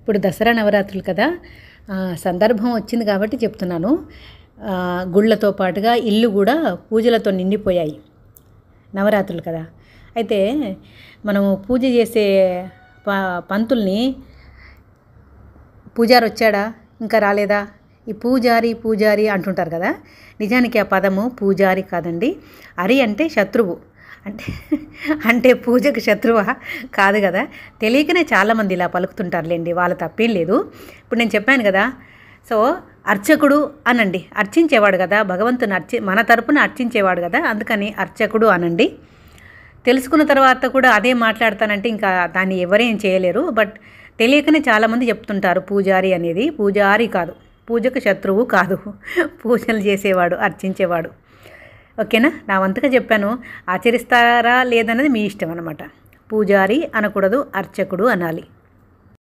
ఇప్పుడు దసరా నవరాత్రులు కదా, సందర్భం వచ్చింది కాబట్టి చెప్తున్నాను. గుళ్ళతో పాటుగా ఇల్లు కూడా పూజలతో నిండిపోయాయి. నవరాత్రులు కదా. అయితే మనము పూజ చేసే పంతుల్ని పూజారి వచ్చాడా ఇంకా రాలేదా, ఈ పూజారి అంటుంటారు కదా. నిజానికి ఆ పదము పూజారి కాదండి. అరి అంటే శత్రువు, అంటే పూజకు శత్రువా కాదు కదా. తెలియకనే చాలామంది ఇలా పలుకుతుంటారులేండి, వాళ్ళ తప్పేం లేదు. ఇప్పుడు నేను చెప్పాను కదా, సో అర్చకుడు అనండి, అర్చించేవాడు కదా, భగవంతుని మన తరపున అర్చించేవాడు కదా, అందుకని అర్చకుడు అనండి. తెలుసుకున్న తర్వాత కూడా అదే మాట్లాడతానంటే ఇంకా దాన్ని ఎవరేం చేయలేరు. బట్ తెలియకనే చాలామంది చెప్తుంటారు పూజారి అనేది. పూజారి కాదు, పూజకు శత్రువు కాదు, పూజలు చేసేవాడు, అర్చించేవాడు. ఓకేనా, నా వంతుగా చెప్పాను. ఆచరిస్తారా లేదన్నది మీ ఇష్టం అన్నమాట. పూజారి అనకూడదు, అర్చకుడు అనాలి.